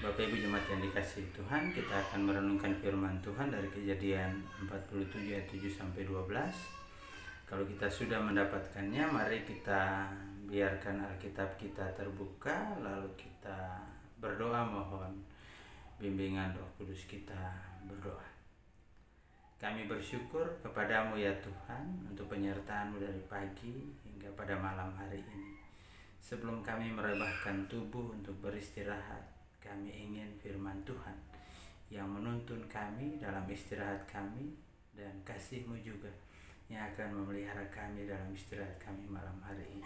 Bapak Ibu jemaat yang dikasihi Tuhan, kita akan merenungkan firman Tuhan dari Kejadian 47 ayat 7 sampai 12. Kalau kita sudah mendapatkannya, mari kita biarkan Alkitab kita terbuka, lalu kita berdoa mohon bimbingan Roh Kudus. Kita berdoa. Kami bersyukur kepadamu ya Tuhan untuk penyertaan-Mu dari pagi hingga pada malam hari ini. Sebelum kami merebahkan tubuh untuk beristirahat, kami ingin firman Tuhan yang menuntun kami dalam istirahat kami, dan kasih-Mu juga yang akan memelihara kami dalam istirahat kami malam hari ini.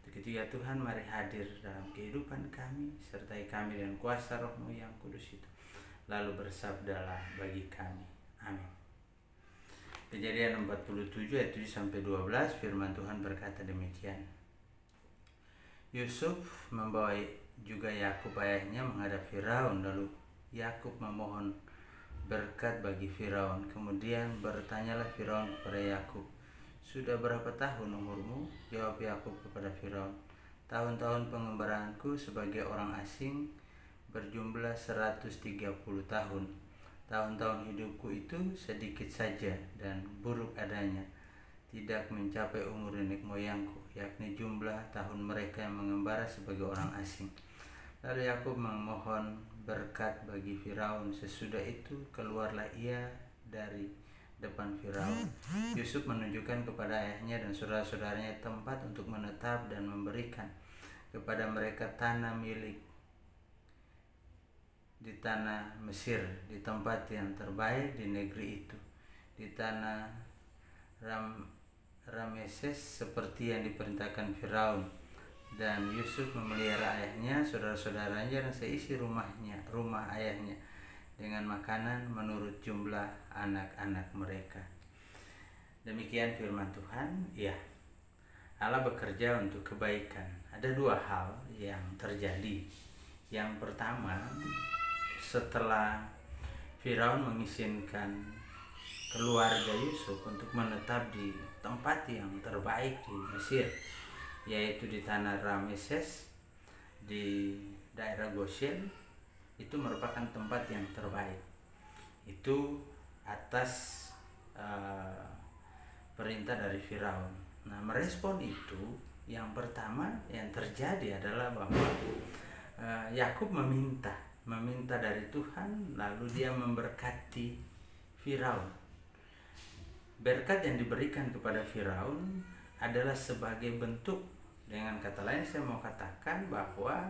Untuk itu ya Tuhan, mari hadir dalam kehidupan kami, sertai kami dengan kuasa Roh-Mu yang kudus itu, lalu bersabdalah bagi kami. Amin. Kejadian 47 ayat 7 sampai 12, firman Tuhan berkata demikian. Yusuf membawa juga Yakub ayahnya menghadap Firaun, lalu Yakub memohon berkat bagi Firaun. Kemudian bertanyalah Firaun kepada Yakub, "Sudah berapa tahun umurmu?" Jawab Yakub kepada Firaun, "Tahun-tahun pengembaraanku sebagai orang asing berjumlah 130 tahun. Tahun-tahun hidupku itu sedikit saja dan buruk adanya, tidak mencapai umur nenek moyangku, yakni jumlah tahun mereka yang mengembara sebagai orang asing." Lalu Yakub memohon berkat bagi Firaun. Sesudah itu keluarlah ia dari depan Firaun. Yusuf menunjukkan kepada ayahnya dan saudara-saudaranya tempat untuk menetap dan memberikan kepada mereka tanah milik di tanah Mesir, di tempat yang terbaik di negeri itu, di tanah Rameses seperti yang diperintahkan Firaun. Dan Yusuf memelihara ayahnya, saudara-saudaranya, dan seisi rumah ayahnya dengan makanan menurut jumlah anak-anak mereka. Demikian firman Tuhan. Ya, Allah bekerja untuk kebaikan. Ada dua hal yang terjadi. Yang pertama, setelah Firaun mengizinkan keluarga Yusuf untuk menetap di tempat yang terbaik di Mesir, yaitu di tanah Rameses di daerah Goshen, itu merupakan tempat yang terbaik. Itu atas perintah dari Firaun. Nah, merespon itu, yang pertama yang terjadi adalah bahwa Yakub meminta dari Tuhan, lalu dia memberkati Firaun. Berkat yang diberikan kepada Firaun adalah sebagai bentuk, dengan kata lain saya mau katakan bahwa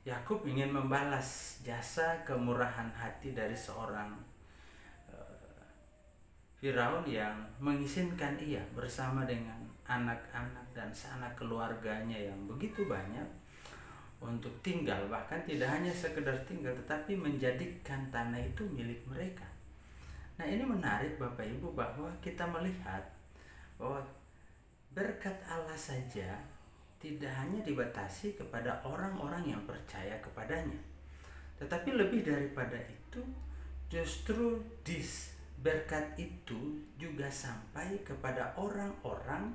Yakub ingin membalas jasa kemurahan hati dari seorang Firaun yang mengizinkan ia bersama dengan anak-anak dan sanak keluarganya yang begitu banyak untuk tinggal, bahkan tidak hanya sekedar tinggal tetapi menjadikan tanah itu milik mereka. Nah, ini menarik Bapak Ibu, bahwa kita melihat bahwa berkat Allah saja tidak hanya dibatasi kepada orang-orang yang percaya kepadanya, tetapi lebih daripada itu, justru berkat itu juga sampai kepada orang-orang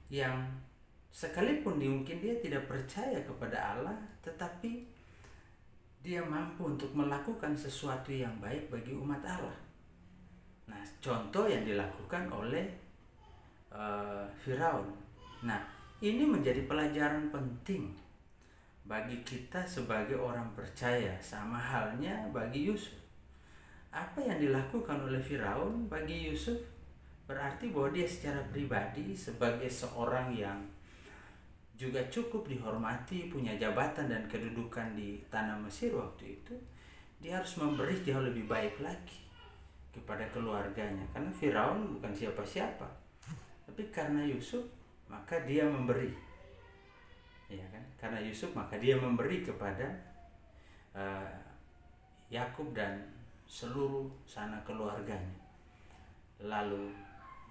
yang sekalipun mungkin dia tidak percaya kepada Allah, tetapi dia mampu untuk melakukan sesuatu yang baik bagi umat Allah. Nah, contoh yang dilakukan oleh Firaun. Nah, ini menjadi pelajaran penting bagi kita sebagai orang percaya, sama halnya bagi Yusuf. Apa yang dilakukan oleh Firaun bagi Yusuf berarti bahwa dia secara pribadi sebagai seorang yang juga cukup dihormati, punya jabatan dan kedudukan di tanah Mesir waktu itu, dia harus memberi jauh lebih baik lagi kepada keluarganya. Karena Firaun bukan siapa-siapa, tapi karena Yusuf maka dia memberi. Ya kan? Karena Yusuf maka dia memberi kepada Yakub dan seluruh sanak keluarganya. Lalu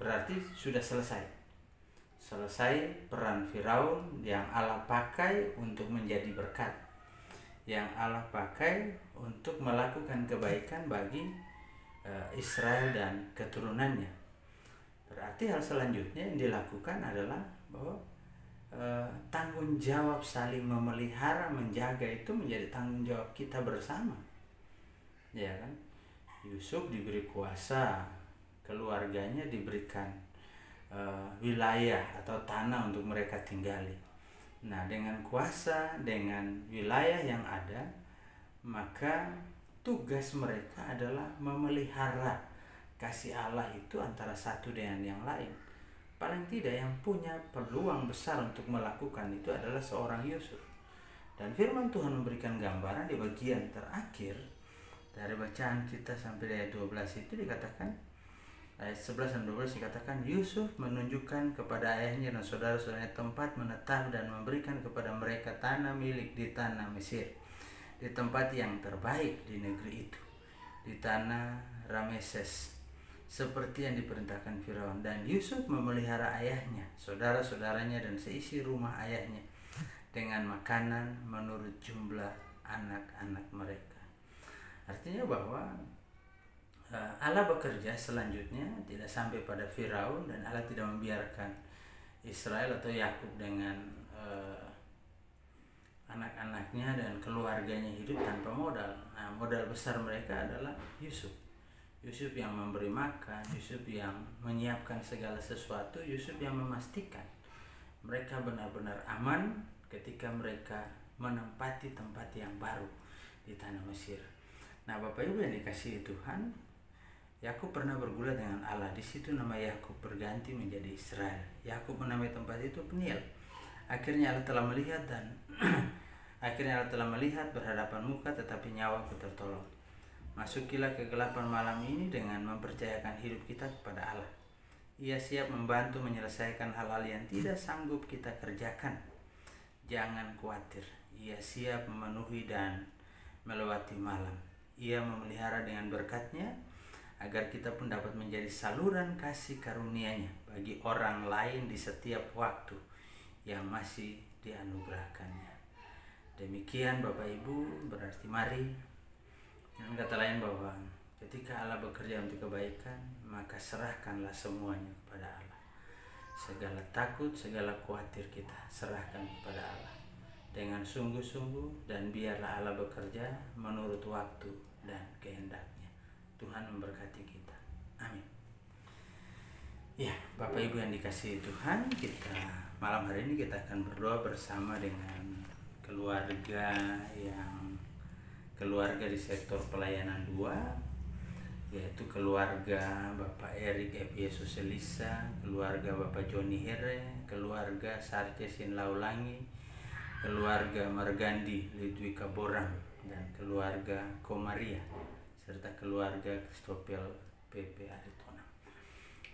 berarti sudah selesai peran Firaun yang Allah pakai untuk menjadi berkat, yang Allah pakai untuk melakukan kebaikan bagi Israel dan keturunannya. Berarti hal selanjutnya yang dilakukan adalah bahwa tanggung jawab saling memelihara, menjaga itu menjadi tanggung jawab kita bersama, ya kan? Yusuf diberi kuasa, keluarganya diberikan wilayah atau tanah untuk mereka tinggali. Nah, dengan kuasa, dengan wilayah yang ada, maka tugas mereka adalah memelihara kasih Allah itu antara satu dengan yang lain. Paling tidak yang punya peluang besar untuk melakukan itu adalah seorang Yusuf. Dan firman Tuhan memberikan gambaran di bagian terakhir dari bacaan kita sampai ayat 12 itu dikatakan, ayat 11 dan 12 dikatakan, Yusuf menunjukkan kepada ayahnya dan saudara-saudaranya tempat menetap dan memberikan kepada mereka tanah milik di tanah Mesir, di tempat yang terbaik di negeri itu, di tanah Rameses, seperti yang diperintahkan Firaun. Dan Yusuf memelihara ayahnya, saudara-saudaranya dan seisi rumah ayahnya dengan makanan menurut jumlah anak-anak mereka. Artinya bahwa Allah bekerja selanjutnya tidak sampai pada Firaun, dan Allah tidak membiarkan Israel atau Yakub dengan anak-anaknya dan keluarganya hidup tanpa modal. Nah, modal besar mereka adalah Yusuf. Yusuf yang memberi makan, Yusuf yang menyiapkan segala sesuatu, Yusuf yang memastikan mereka benar-benar aman ketika mereka menempati tempat yang baru di tanah Mesir. Nah, Bapak Ibu yang dikasihi Tuhan, Yakub pernah bergulat dengan Allah. Di situ nama Yakub berganti menjadi Israel. Yakub menamai tempat itu Peniel. Akhirnya Allah telah melihat dan berhadapan muka, tetapi nyawaku tertolong. Masukilah kegelapan malam ini dengan mempercayakan hidup kita kepada Allah. Ia siap membantu menyelesaikan hal-hal yang tidak sanggup kita kerjakan. Jangan khawatir, Ia siap memenuhi dan melewati malam. Ia memelihara dengan berkat-Nya agar kita pun dapat menjadi saluran kasih karunia-Nya bagi orang lain di setiap waktu yang masih dianugerahkannya. Demikian Bapak Ibu, berarti mari, dengan kata lain bahwa ketika Allah bekerja untuk kebaikan, maka serahkanlah semuanya kepada Allah. Segala takut, segala khawatir kita serahkan kepada Allah dengan sungguh-sungguh, dan biarlah Allah bekerja menurut waktu dan kehendak-Nya. Tuhan memberkati kita. Amin. Ya, Bapak Ibu yang dikasihi Tuhan, kita malam hari ini kita akan berdoa bersama dengan keluarga di sektor pelayanan 2, yaitu keluarga Bapak Erik F.Y. Suselisa, keluarga Bapak Joni Here, keluarga Sarcesin Laulangi, keluarga Margandi Lidwika Borang, dan keluarga Komaria, serta keluarga Kristopel PP Aritona.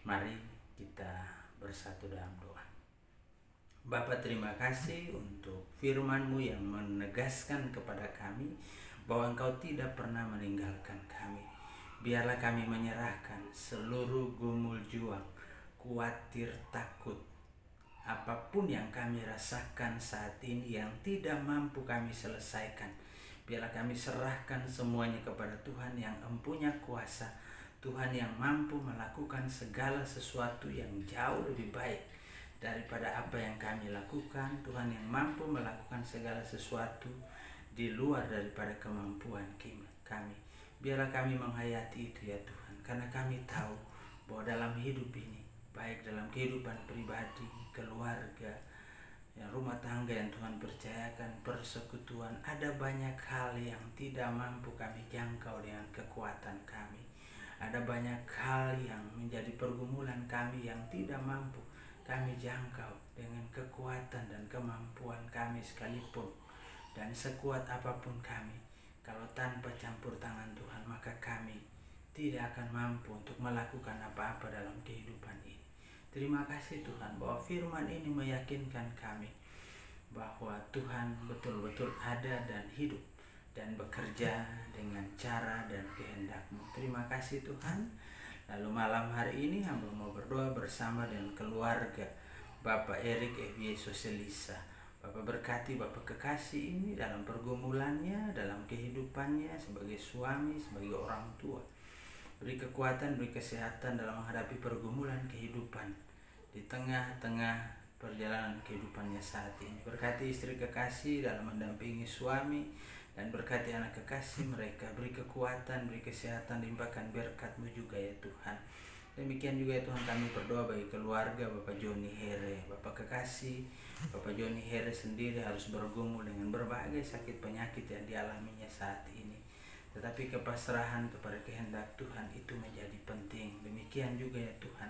Mari kita bersatu dalam doa. Bapa, terima kasih untuk firman-Mu yang menegaskan kepada kami bahwa Engkau tidak pernah meninggalkan kami. Biarlah kami menyerahkan seluruh gumul juang, khawatir, takut, apapun yang kami rasakan saat ini yang tidak mampu kami selesaikan. Biarlah kami serahkan semuanya kepada Tuhan yang empunya kuasa, Tuhan yang mampu melakukan segala sesuatu yang jauh lebih baik daripada apa yang kami lakukan. Tuhan yang mampu melakukan segala sesuatu di luar daripada kemampuan kami. Biarlah kami menghayati itu ya Tuhan, karena kami tahu bahwa dalam hidup ini, baik dalam kehidupan pribadi, keluarga, rumah tangga yang Tuhan percayakan, persekutuan, ada banyak hal yang tidak mampu kami jangkau dengan kekuatan kami. Ada banyak hal yang menjadi pergumulan kami yang tidak mampu kami jangkau dengan kekuatan dan kemampuan kami sekalipun. Dan sekuat apapun kami, kalau tanpa campur tangan Tuhan, maka kami tidak akan mampu untuk melakukan apa-apa dalam kehidupan ini. Terima kasih Tuhan bahwa firman ini meyakinkan kami bahwa Tuhan betul-betul ada dan hidup dan bekerja dengan cara dan kehendak-Mu. Terima kasih Tuhan. Lalu malam hari ini hamba mau berdoa bersama dengan keluarga Bapak Erik F.Y. Suselisa. Bapak berkati Bapak kekasih ini dalam pergumulannya, dalam kehidupannya sebagai suami, sebagai orang tua. Beri kekuatan, beri kesehatan dalam menghadapi pergumulan kehidupan di tengah-tengah perjalanan kehidupannya saat ini. Berkati istri kekasih dalam mendampingi suami, dan berkati anak kekasih mereka. Beri kekuatan, beri kesehatan, limpahkan berkat-Mu juga ya Tuhan. Demikian juga ya Tuhan, kami berdoa bagi keluarga Bapak Joni Here. Bapak kekasih, Bapak Joni Here sendiri harus bergumul dengan berbagai sakit penyakit yang dialaminya saat ini. Tetapi kepasrahan kepada kehendak Tuhan itu menjadi penting. Demikian juga ya Tuhan,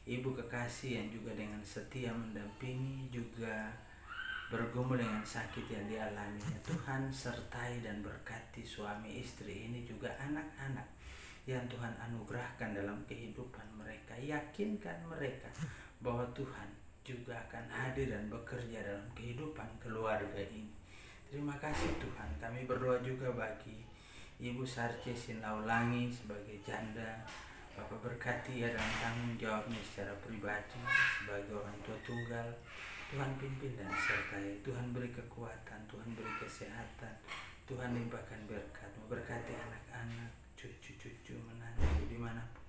Ibu kekasih yang juga dengan setia mendampingi, juga bergumul dengan sakit yang dialaminya. Tuhan sertai dan berkati suami istri ini, juga anak-anak yang Tuhan anugerahkan dalam kehidupan mereka. Yakinkan mereka bahwa Tuhan juga akan hadir dan bekerja dalam kehidupan keluarga ini. Terima kasih Tuhan. Kami berdoa juga bagi Ibu Sarce Sinaulangi sebagai janda. Bapak berkati ya dalam tanggung jawabnya secara pribadi sebagai orang tua tunggal. Tuhan pimpin dan sertai. Tuhan beri kekuatan, Tuhan beri kesehatan, Tuhan limpahkan berkat. Berkati anak-anak, cucu-cucu, menantu dimanapun,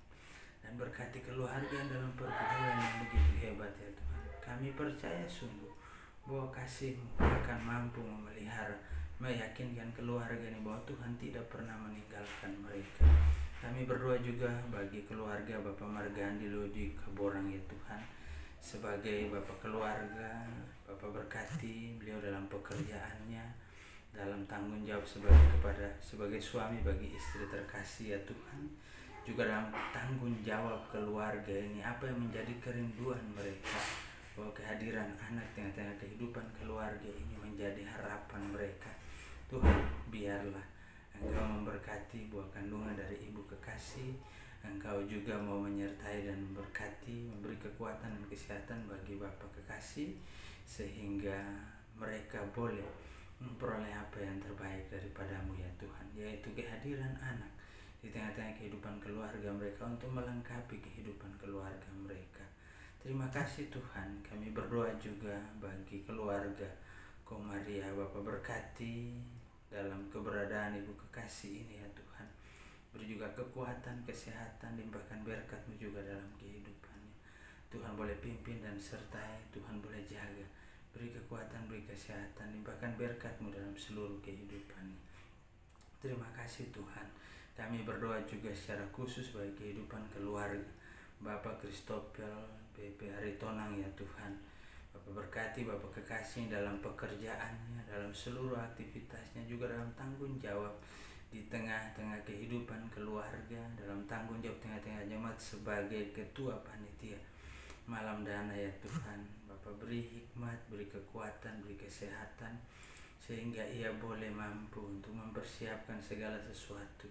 dan berkati keluarga yang dalam pergumulan yang begitu hebat ya Tuhan. Kami percaya sungguh bahwa kasih-Mu akan mampu memelihara, meyakinkan keluarga ini bahwa Tuhan tidak pernah meninggalkan mereka. Kami berdoa juga bagi keluarga Bapak Margandi Lodi Kaborang ya Tuhan. Sebagai Bapak keluarga, Bapak berkati beliau dalam pekerjaannya, dalam tanggung jawab sebagai suami bagi istri terkasih ya Tuhan. Juga dalam tanggung jawab keluarga ini, apa yang menjadi kerinduan mereka, bahwa kehadiran anak tengah-tengah kehidupan keluarga ini menjadi harapan mereka. Tuhan, biarlah Engkau memberkati buah kandungan dari ibu kekasih. Engkau juga mau menyertai dan memberkati, memberi kekuatan dan kesehatan bagi Bapak kekasih, sehingga mereka boleh memperoleh apa yang terbaik daripada-Mu ya Tuhan, yaitu kehadiran anak di tengah-tengah kehidupan keluarga mereka untuk melengkapi kehidupan keluarga mereka. Terima kasih Tuhan. Kami berdoa juga bagi keluarga Komaria. Bapak berkati dalam keberadaan ibu kekasih ini ya Tuhan. Beri juga kekuatan, kesehatan, limpahkan berkat-Mu juga dalam kehidupannya. Tuhan boleh pimpin dan sertai, Tuhan boleh jaga. Beri kekuatan, beri kesehatan, limpahkan berkat-Mu dalam seluruh kehidupannya. Terima kasih Tuhan. Kami berdoa juga secara khusus bagi kehidupan keluarga Bapak Kristopel PP Aritonang ya Tuhan. Bapak berkati Bapak kekasih dalam pekerjaannya, dalam seluruh aktivitasnya, juga dalam tanggung jawab di tengah-tengah kehidupan keluarga, dalam tanggung jawab tengah-tengah jemaat sebagai ketua panitia malam dana ya Tuhan. Bapak beri hikmat, beri kekuatan, beri kesehatan, sehingga ia boleh mampu untuk mempersiapkan segala sesuatu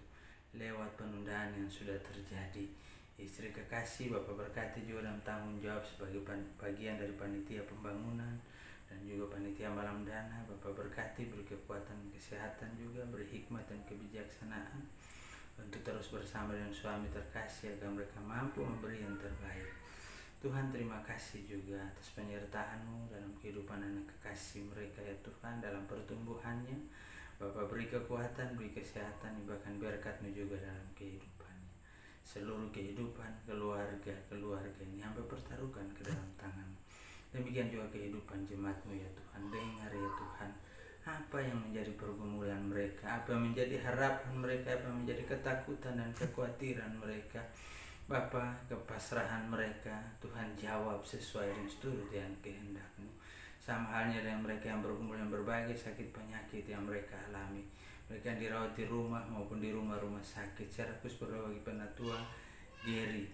lewat penundaan yang sudah terjadi. Istri kekasih Bapak berkati juga dalam tanggung jawab sebagai bagian dari panitia pembangunan dan juga panitia malam dana. Bapak berkati, beri kekuatan, kesehatan juga, beri hikmat dan kebijaksanaan untuk terus bersama dengan suami terkasih agar mereka mampu memberi yang terbaik. Tuhan, terima kasih juga atas penyertaan-Mu dalam kehidupan anak kekasih mereka ya Tuhan, dalam pertumbuhannya. Bapak beri kekuatan, beri kesehatan, bahkan berkat-Mu juga dalam kehidupannya. Seluruh kehidupan keluarga ini hamba pertaruhkan ke dalam tangan. Demikian juga kehidupan jemaat-Mu ya Tuhan. Dengar ya Tuhan, apa yang menjadi pergumulan mereka, apa yang menjadi harapan mereka, apa yang menjadi ketakutan dan kekhawatiran mereka. Bapa, kepasrahan mereka, Tuhan jawab sesuai dengan seturut dengan kehendak-Mu. Sama halnya dengan mereka yang bergumul dengan berbagai sakit penyakit yang mereka alami. Mereka yang dirawat di rumah maupun di rumah-rumah sakit. Secara khusus berdoa bagi penatua Geri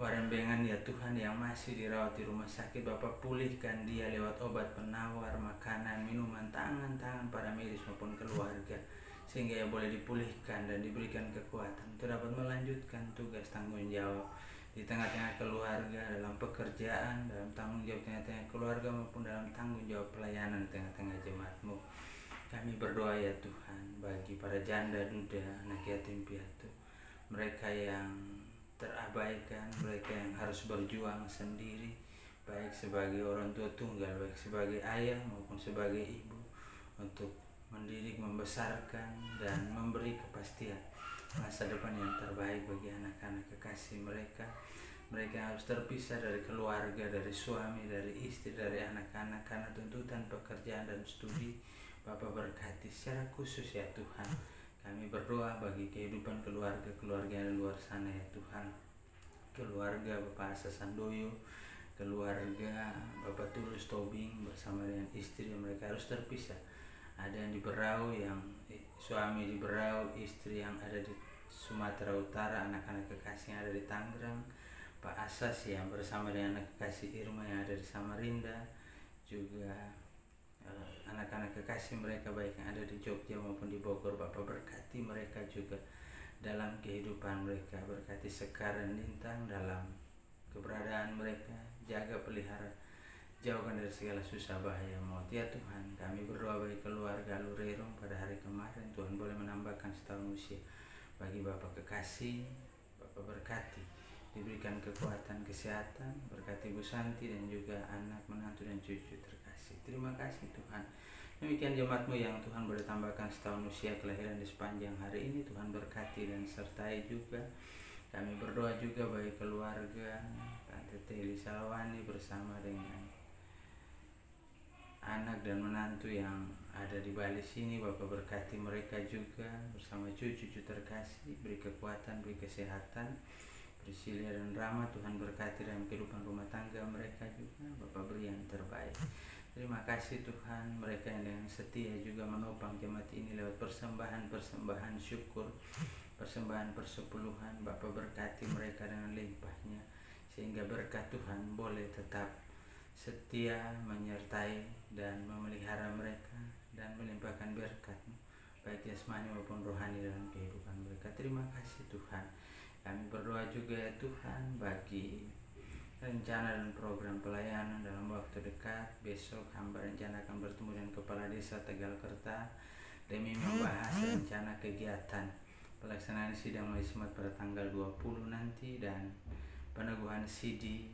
Warembengan ya Tuhan, yang masih dirawat di rumah sakit. Bapak pulihkan dia lewat obat penawar, makanan, minuman, tangan-tangan para medis maupun keluarga, sehingga ia boleh dipulihkan dan diberikan kekuatan untuk dapat melanjutkan tugas tanggung jawab di tengah-tengah keluarga, dalam pekerjaan, dalam tanggung jawab tengah-tengah keluarga maupun dalam tanggung jawab pelayanan di tengah-tengah jemaat-Mu. Kami berdoa ya Tuhan bagi para janda, duda, anak yatim piatu, mereka yang terabaikan, mereka yang harus berjuang sendiri, baik sebagai orang tua tunggal, baik sebagai ayah maupun sebagai ibu, untuk mendidik, membesarkan, dan memberi kepastian masa depan yang terbaik bagi anak-anak kekasih mereka. Mereka harus terpisah dari keluarga, dari suami, dari istri, dari anak-anak karena tuntutan pekerjaan dan studi. Bapa berkati secara khusus ya Tuhan. Kami berdoa bagi kehidupan keluarga yang di luar sana ya Tuhan. Keluarga Bapak Asa Sandoyo, keluarga Bapak Tulus Tobing bersama dengan istri, mereka harus terpisah. Ada yang di Berau, yang suami di Berau, istri yang ada di Sumatera Utara, anak-anak kekasih yang ada di Tangerang, Pak Asas yang bersama dengan anak kekasih Irma yang ada di Samarinda, juga anak-anak kekasih mereka baik yang ada di Jogja maupun di Bogor. Bapak berkati mereka juga dalam kehidupan mereka, berkati Sekar dan Lintang dalam keberadaan mereka, jaga pelihara, jauhkan dari segala susah bahaya maut ya Tuhan. Kami berdoa bagi keluarga Lurerong pada hari kemarin, Tuhan boleh menambahkan setahun usia bagi Bapak kekasih. Bapak berkati, diberikan kekuatan, kesehatan, berkati Bu Santi dan juga anak, menantu dan cucu terkasih. Terima kasih Tuhan. Demikian jemaat-Mu yang Tuhan boleh tambahkan setahun usia kelahiran di sepanjang hari ini, Tuhan berkati dan sertai juga. Kami berdoa juga bagi keluarga Tante Teli Salawani bersama dengan anak dan menantu yang ada di Bali sini. Bapak berkati mereka juga bersama cucu-cucu terkasih, beri kekuatan, beri kesehatan. Priscilia dan Rama, Tuhan berkati dalam kehidupan rumah tangga mereka juga. Bapak beri yang terbaik. Terima kasih Tuhan, mereka yang dengan setia juga menopang jemaat ini lewat persembahan syukur, persembahan persepuluhan. Bapak berkati mereka dengan limpahnya, sehingga berkat Tuhan boleh tetap setia menyertai dan memelihara mereka dan melimpahkan berkat-Mu baik jasmani maupun rohani dalam kehidupan mereka. Terima kasih Tuhan. Kami berdoa juga ya Tuhan bagi rencana dan program pelayanan dalam waktu dekat. Besok hamba rencana akan bertemu dengan Kepala Desa Tegalkerta demi membahas rencana kegiatan pelaksanaan sidang majelis pada tanggal 20 nanti dan peneguhan CD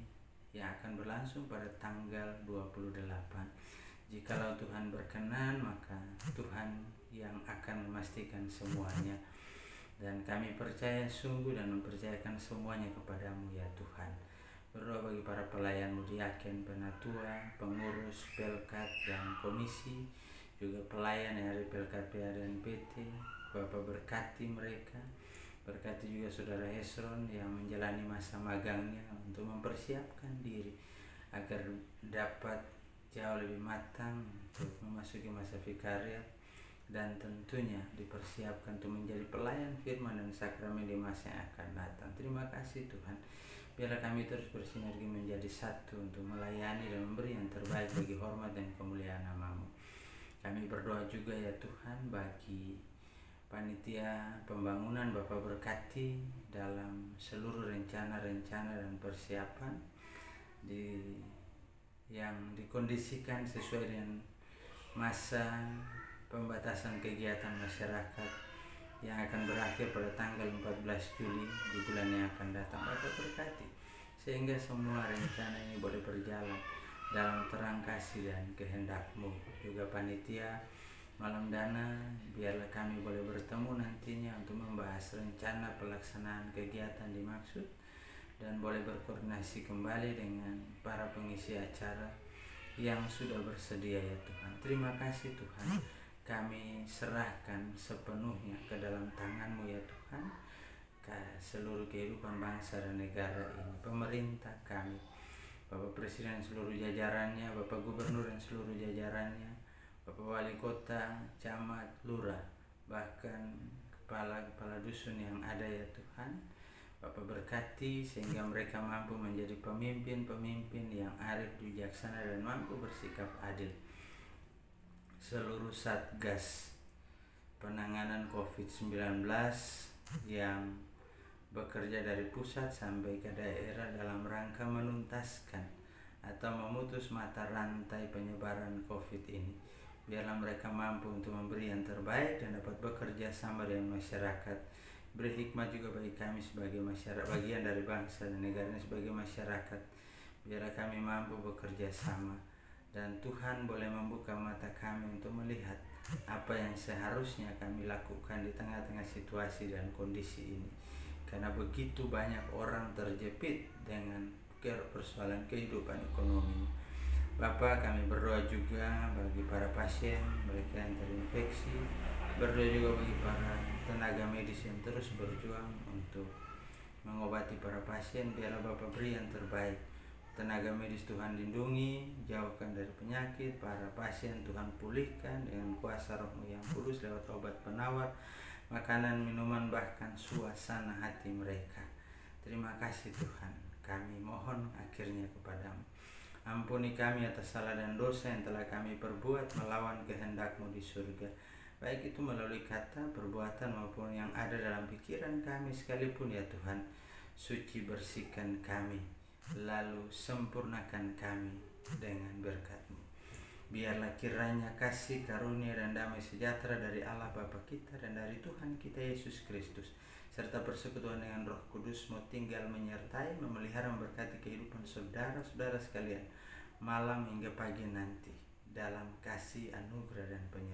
yang akan berlangsung pada tanggal 28. Jikalau Tuhan berkenan, maka Tuhan yang akan memastikan semuanya. Dan kami percaya sungguh dan mempercayakan semuanya kepadamu ya Tuhan. Berdoa bagi para pelayan Mudiaken, penatua, pengurus, pelkat dan komisi, juga pelayan yang dari pelkat PA dan PT. Bapak berkati mereka, berkati juga saudara Hesron yang menjalani masa magangnya untuk mempersiapkan diri agar dapat jauh lebih matang untuk memasuki masa vikariat dan tentunya dipersiapkan untuk menjadi pelayan firman dan sakramen di masa yang akan datang. Terima kasih Tuhan. Biarlah kami terus bersinergi menjadi satu untuk melayani dan memberi yang terbaik bagi hormat dan kemuliaan nama-Mu. Kami berdoa juga ya Tuhan bagi panitia pembangunan. Bapak berkati dalam seluruh rencana-rencana dan persiapan yang dikondisikan sesuai dengan masa pembatasan kegiatan masyarakat yang akan berakhir pada tanggal 14 Juli di bulan yang akan datang. Bapak berkati sehingga semua rencana ini boleh berjalan dalam terang kasih dan kehendak-Mu. Juga panitia Malam Dana, biarlah kami boleh bertemu nantinya untuk membahas rencana pelaksanaan kegiatan dimaksud dan boleh berkoordinasi kembali dengan para pengisi acara yang sudah bersedia ya Tuhan. Terima kasih Tuhan. Kami serahkan sepenuhnya ke dalam tangan-Mu ya Tuhan, ke seluruh kehidupan bangsa dan negara ini, pemerintah kami, Bapak Presiden dan seluruh jajarannya, Bapak Gubernur dan seluruh jajarannya, Bapak Wali Kota, Camat, Lurah, bahkan kepala-kepala dusun yang ada ya Tuhan. Bapak berkati sehingga mereka mampu menjadi pemimpin-pemimpin yang arif, bijaksana dan mampu bersikap adil. Seluruh Satgas penanganan COVID-19 yang bekerja dari pusat sampai ke daerah dalam rangka menuntaskan atau memutus mata rantai penyebaran COVID ini. Biarlah mereka mampu untuk memberi yang terbaik dan dapat bekerja sama dengan masyarakat. Beri hikmah juga bagi kami sebagai masyarakat, bagian dari bangsa dan negara ini sebagai masyarakat. Biarlah kami mampu bekerja sama dan Tuhan boleh membuka mata kami untuk melihat apa yang seharusnya kami lakukan di tengah-tengah situasi dan kondisi ini. karena begitu banyak orang terjepit dengan persoalan kehidupan ekonomi. Bapa, kami berdoa juga bagi para pasien, mereka yang terinfeksi, berdoa juga bagi para tenaga medis yang terus berjuang untuk mengobati para pasien. Biarlah Bapa beri yang terbaik. Tenaga medis Tuhan lindungi, jauhkan dari penyakit, para pasien Tuhan pulihkan dengan kuasa Roh-Mu yang kudus lewat obat penawar, makanan, minuman, bahkan suasana hati mereka. Terima kasih Tuhan, kami mohon akhirnya kepadamu. Ampuni kami atas salah dan dosa yang telah kami perbuat melawan kehendak-Mu di surga, baik itu melalui kata, perbuatan maupun yang ada dalam pikiran kami sekalipun ya Tuhan. Suci bersihkan kami, lalu sempurnakan kami dengan berkat-Mu. Biarlah kiranya kasih, karunia, dan damai sejahtera dari Allah Bapa kita dan dari Tuhan kita Yesus Kristus, serta persekutuan dengan Roh Kudus mau tinggal menyertai, memelihara, memberkati kehidupan saudara-saudara sekalian, malam hingga pagi nanti, dalam kasih, anugerah, dan penyertaan